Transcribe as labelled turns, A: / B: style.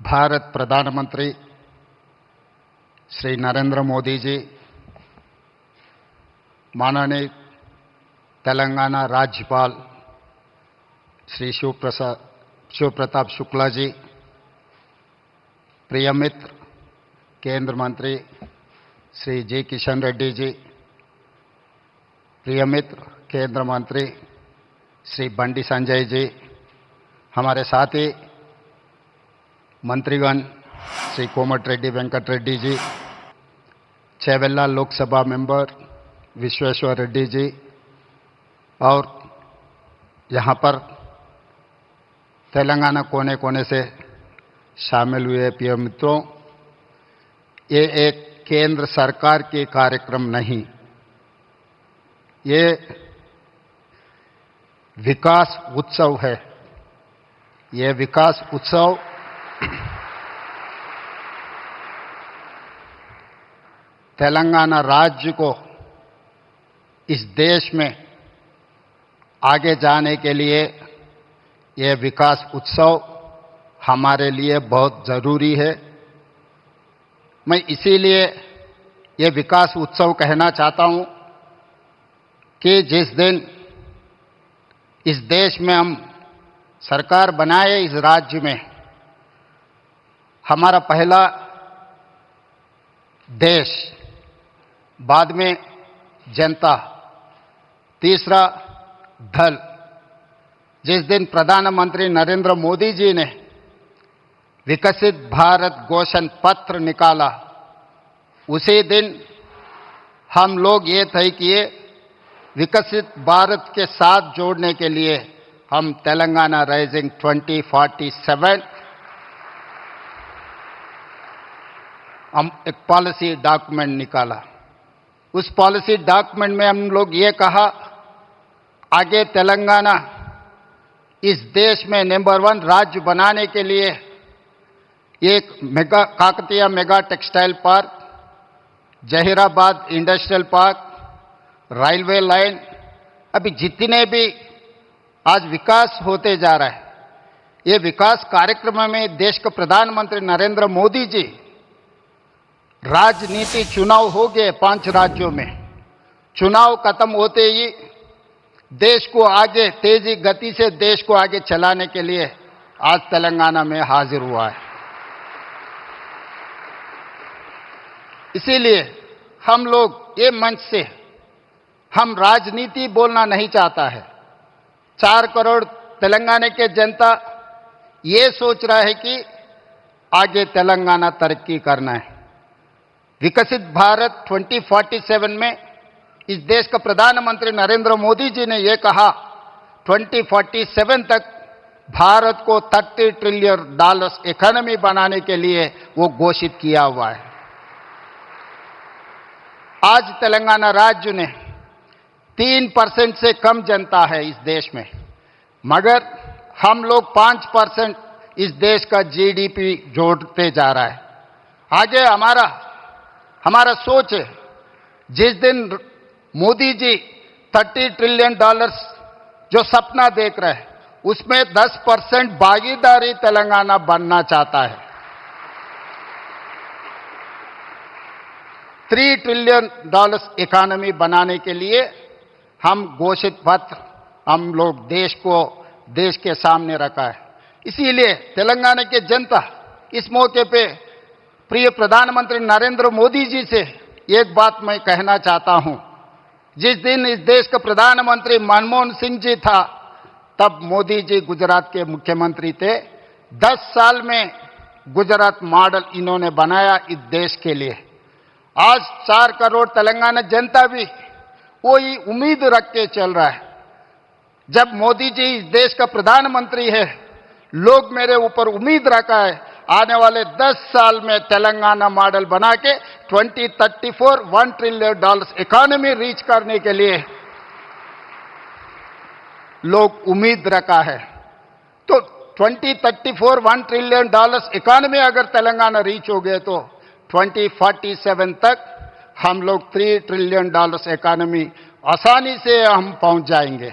A: भारत प्रधानमंत्री श्री नरेंद्र मोदी जी, माननीय तेलंगाना राज्यपाल श्री शिव प्रताप शुक्ला जी, प्रिय मित्र केंद्र मंत्री श्री जी किशन रेड्डी जी, प्रिय मित्र केंद्र मंत्री श्री बंडी संजय जी, हमारे साथी मंत्रीगण श्री कोमट रेड्डी वेंकट रेड्डी जी, चेवेल्ला लोकसभा मेंबर विश्वेश्वर रेड्डी जी और यहाँ पर तेलंगाना कोने कोने से शामिल हुए प्रिय मित्रों, ये एक केंद्र सरकार के कार्यक्रम नहीं, ये विकास उत्सव है। ये विकास उत्सव तेलंगाना राज्य को इस देश में आगे जाने के लिए, ये विकास उत्सव हमारे लिए बहुत ज़रूरी है। मैं इसीलिए ये विकास उत्सव कहना चाहता हूं कि जिस दिन इस देश में हम सरकार बनाए, इस राज्य में हमारा पहला देश, बाद में जनता, तीसरा दल, जिस दिन प्रधानमंत्री नरेंद्र मोदी जी ने विकसित भारत घोषण पत्र निकाला, उसी दिन हम लोग ये तय किए, विकसित भारत के साथ जोड़ने के लिए हम तेलंगाना राइजिंग 2047 हम एक पॉलिसी डॉक्यूमेंट निकाला। उस पॉलिसी डॉक्यूमेंट में हम लोग ये कहा, आगे तेलंगाना इस देश में नंबर 1 राज्य बनाने के लिए एक Kakatiya mega textile park, Zaheerabad industrial park, railway line, अभी जितने भी आज विकास होते जा रहा है, ये विकास कार्यक्रम में देश के प्रधानमंत्री नरेंद्र मोदी जी, राजनीति चुनाव हो गए 5 राज्यों में, चुनाव खत्म होते ही देश को आगे तेजी गति से देश को आगे चलाने के लिए आज तेलंगाना में हाजिर हुआ है। इसीलिए हम लोग ये मंच से हम राजनीति बोलना नहीं चाहता है। 4 करोड़ तेलंगाना के जनता ये सोच रहा है कि आगे तेलंगाना तरक्की करना है। विकसित भारत 2047 में इस देश का प्रधानमंत्री नरेंद्र मोदी जी ने यह कहा, 2047 तक भारत को $30 ट्रिलियन इकोनॉमी बनाने के लिए वो घोषित किया हुआ है। आज तेलंगाना राज्य ने 3% से कम जनता है इस देश में, मगर हम लोग 5% इस देश का जीडीपी जोड़ते जा रहा है। आगे हमारा सोच है, जिस दिन मोदी जी $30 ट्रिलियन जो सपना देख रहे हैं, उसमें 10% भागीदारी तेलंगाना बनना चाहता है। $3 ट्रिलियन इकोनॉमी बनाने के लिए हम घोषित पत्र हम लोग देश के सामने रखा है। इसीलिए तेलंगाना के जनता इस मौके पे प्रिय प्रधानमंत्री नरेंद्र मोदी जी से एक बात मैं कहना चाहता हूं। जिस दिन इस देश का प्रधानमंत्री मनमोहन सिंह जी था, तब मोदी जी गुजरात के मुख्यमंत्री थे। 10 साल में गुजरात मॉडल इन्होंने बनाया इस देश के लिए। आज 4 करोड़ तेलंगाना जनता भी वही उम्मीद रख के चल रहा है। जब मोदी जी इस देश का प्रधानमंत्री है, लोग मेरे ऊपर उम्मीद रखा है, आने वाले 10 साल में तेलंगाना मॉडल बना के 2034 $1 ट्रिलियन इकोनॉमी रीच करने के लिए लोग उम्मीद रखा है। तो 2034 $1 ट्रिलियन इकोनॉमी अगर तेलंगाना रीच हो गए तो 2047 तक हम लोग $3 ट्रिलियन इकोनॉमी आसानी से हम पहुंच जाएंगे।